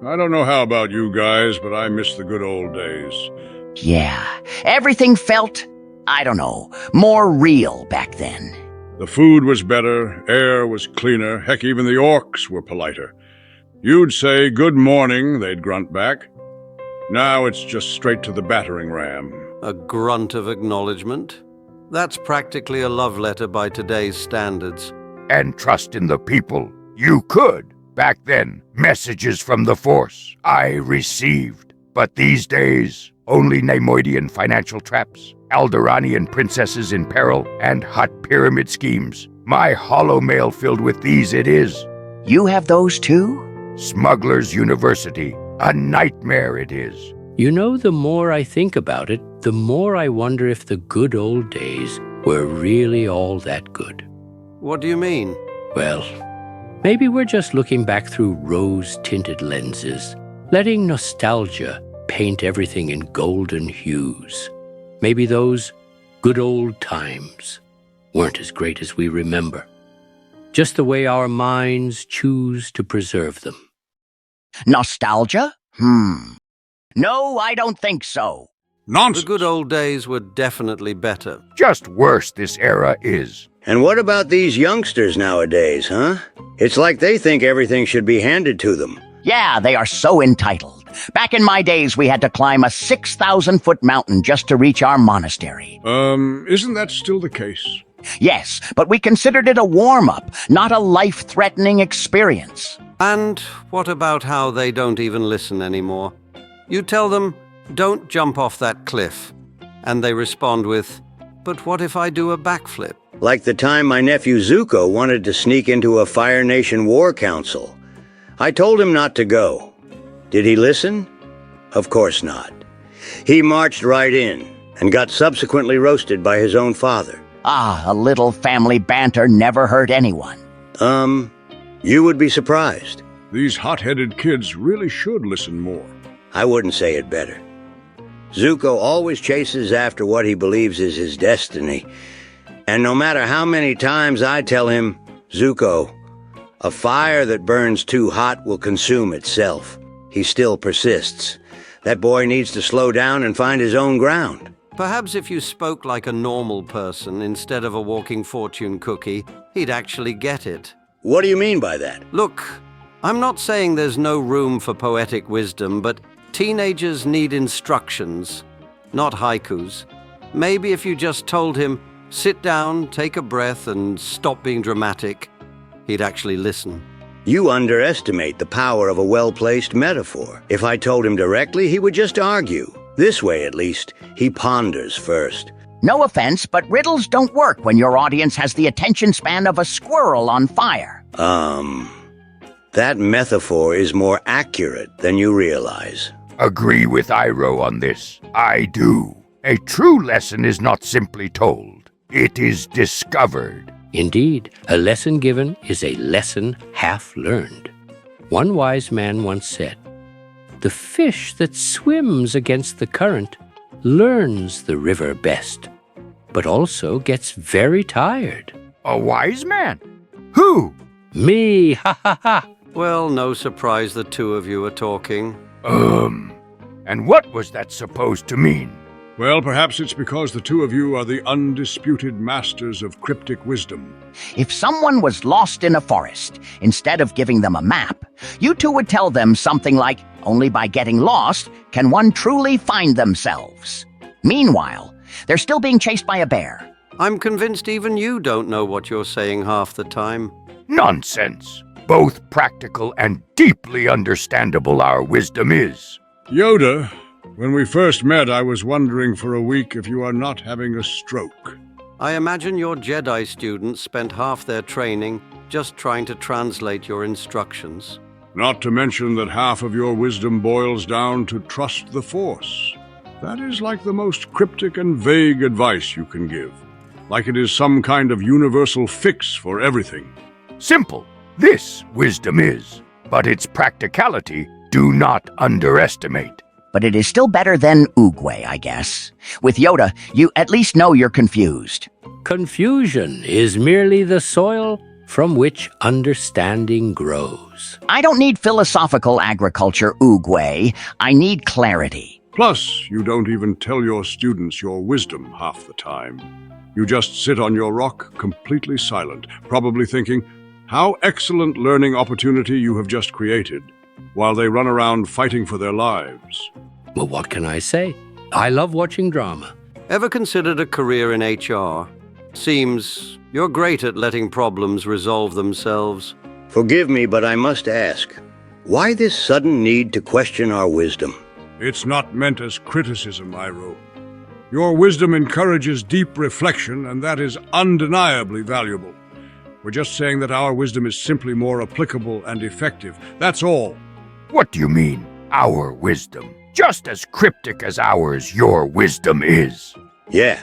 I don't know how about you guys, but I miss the good old days. Yeah, everything felt, I don't know, more real back then. The food was better, air was cleaner, heck, even the orcs were politer. You'd say, "Good morning," they'd grunt back. Now it's just straight to the battering ram. A grunt of acknowledgement? That's practically a love letter by today's standards. And trust in the people. You could. Back then, messages from the Force I received. But these days, only Neimoidian financial traps, Alderaanian princesses in peril, and hot pyramid schemes. My hollow mail filled with these it is. You have those too? Smuggler's University. A nightmare it is. You know, the more I think about it, the more I wonder if the good old days were really all that good. What do you mean? Well, maybe we're just looking back through rose-tinted lenses, letting nostalgia paint everything in golden hues. Maybe those good old times weren't as great as we remember, just the way our minds choose to preserve them. Nostalgia? No, I don't think so. Nonsense! The good old days were definitely better. Just worse this era is. And what about these youngsters nowadays, huh? It's like they think everything should be handed to them. Yeah, they are so entitled. Back in my days, we had to climb a 6,000-foot mountain just to reach our monastery. Isn't that still the case? Yes, but we considered it a warm-up, not a life-threatening experience. And what about how they don't even listen anymore? You tell them, "Don't jump off that cliff." And they respond with, "But what if I do a backflip?" Like the time my nephew Zuko wanted to sneak into a Fire Nation war council. I told him not to go. Did he listen? Of course not. He marched right in and got subsequently roasted by his own father. Ah, a little family banter never hurt anyone. You would be surprised. These hot-headed kids really should listen more. I wouldn't say it better. Zuko always chases after what he believes is his destiny. And no matter how many times I tell him, "Zuko, a fire that burns too hot will consume itself," he still persists. That boy needs to slow down and find his own ground. Perhaps if you spoke like a normal person instead of a walking fortune cookie, he'd actually get it. What do you mean by that? Look, I'm not saying there's no room for poetic wisdom, but teenagers need instructions, not haikus. Maybe if you just told him, "Sit down, take a breath, and stop being dramatic," he'd actually listen. You underestimate the power of a well-placed metaphor. If I told him directly, he would just argue. This way, at least, he ponders first. No offense, but riddles don't work when your audience has the attention span of a squirrel on fire. That metaphor is more accurate than you realize. Agree with Iroh on this. I do. A true lesson is not simply told. It is discovered. Indeed, a lesson given is a lesson half learned. One wise man once said, "The fish that swims against the current learns the river best, but also gets very tired." A wise man? Who? Me, ha ha ha. Well, no surprise the two of you are talking. And what was that supposed to mean? Well, perhaps it's because the two of you are the undisputed masters of cryptic wisdom. If someone was lost in a forest, instead of giving them a map, you two would tell them something like, "Only by getting lost can one truly find themselves." Meanwhile, they're still being chased by a bear. I'm convinced even you don't know what you're saying half the time. Nonsense. Both practical and deeply understandable our wisdom is. Yoda, when we first met, I was wondering for a week if you are not having a stroke. I imagine your Jedi students spent half their training just trying to translate your instructions. Not to mention that half of your wisdom boils down to trust the Force. That is like the most cryptic and vague advice you can give. Like it is some kind of universal fix for everything. Simple. This wisdom is. But its practicality, do not underestimate. But it is still better than Oogway, I guess. With Yoda, you at least know you're confused. Confusion is merely the soil from which understanding grows. I don't need philosophical agriculture, Oogway. I need clarity. Plus, you don't even tell your students your wisdom half the time. You just sit on your rock, completely silent, probably thinking, how excellent learning opportunity you have just created, while they run around fighting for their lives. Well, what can I say? I love watching drama. Ever considered a career in HR? Seems you're great at letting problems resolve themselves. Forgive me, but I must ask, why this sudden need to question our wisdom? It's not meant as criticism, Iroh. Your wisdom encourages deep reflection, and that is undeniably valuable. We're just saying that our wisdom is simply more applicable and effective. That's all. What do you mean, our wisdom? Just as cryptic as ours, your wisdom is. Yeah.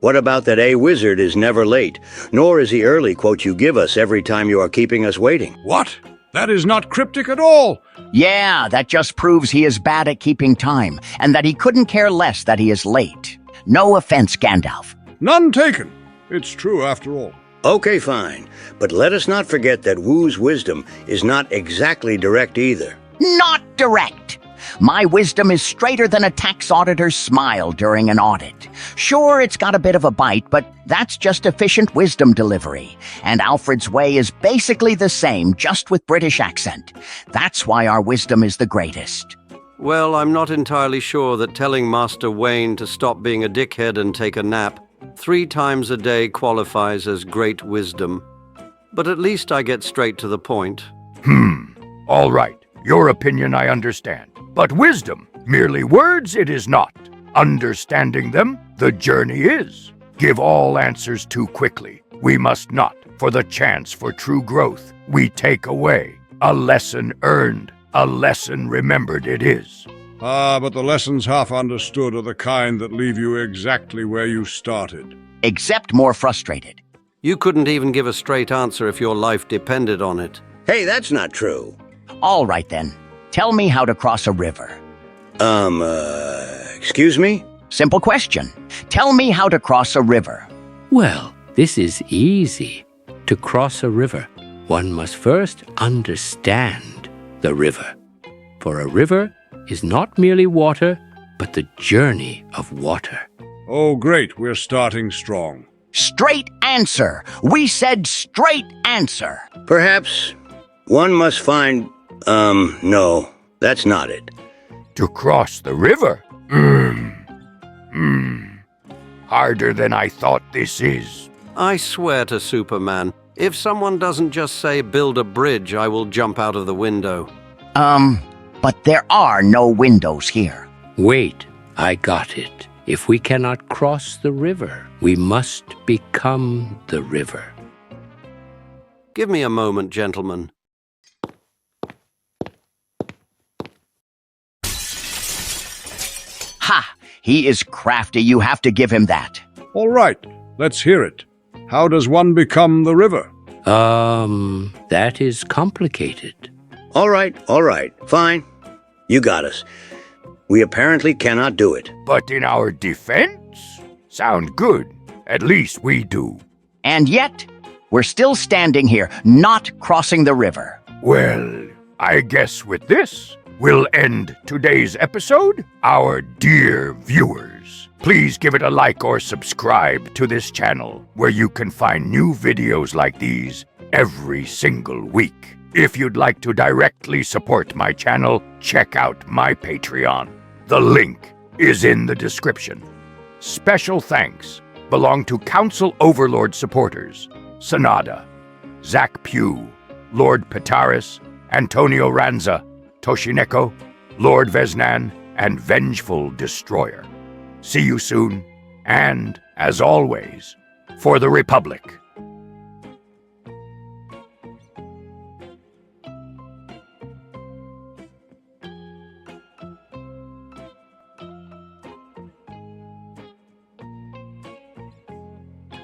What about that a wizard is never late, nor is he early quote you give us every time you are keeping us waiting? What? That is not cryptic at all. Yeah, that just proves he is bad at keeping time, and that he couldn't care less that he is late. No offense, Gandalf. None taken. It's true after all. Okay, fine. But let us not forget that Wu's wisdom is not exactly direct either. Not direct. My wisdom is straighter than a tax auditor's smile during an audit. Sure, it's got a bit of a bite, but that's just efficient wisdom delivery. And Alfred's way is basically the same, just with British accent. That's why our wisdom is the greatest. Well, I'm not entirely sure that telling Master Wayne to stop being a dickhead and take a nap 3 times a day qualifies as great wisdom. But at least I get straight to the point. All right, your opinion I understand. But wisdom, merely words it is not. Understanding them, the journey is. Give all answers too quickly. We must not, for the chance for true growth, we take away. A lesson earned, a lesson remembered it is. But the lessons half understood are the kind that leave you exactly where you started. Except more frustrated. You couldn't even give a straight answer if your life depended on it. Hey, that's not true. All right then. Tell me how to cross a river. Excuse me? Simple question. Tell me how to cross a river. Well, this is easy. To cross a river, one must first understand the river. For a river is not merely water, but the journey of water. Oh, great, we're starting strong. Straight answer. We said straight answer. Perhaps one must find... no, that's not it. To cross the river? Harder than I thought this is. I swear to Superman, if someone doesn't just say build a bridge, I will jump out of the window. But there are no windows here. Wait, I got it. If we cannot cross the river, we must become the river. Give me a moment, gentlemen. Ha! He is crafty. You have to give him that. All right, let's hear it. How does one become the river? That is complicated. All right, fine. You got us. We apparently cannot do it. But in our defense? Sound good. At least we do. And yet, we're still standing here, not crossing the river. Well, I guess with this, we'll end today's episode. Our dear viewers, please give it a like or subscribe to this channel, where you can find new videos like these every single week. If you'd like to directly support my channel, check out my Patreon. The link is in the description. Special thanks belong to Council Overlord supporters, Sanada, Zach Pugh, Lord Petaris, Antonio Ranza, Toshineko, Lord Vesnan, and Vengeful Destroyer. See you soon, and, as always, for the Republic.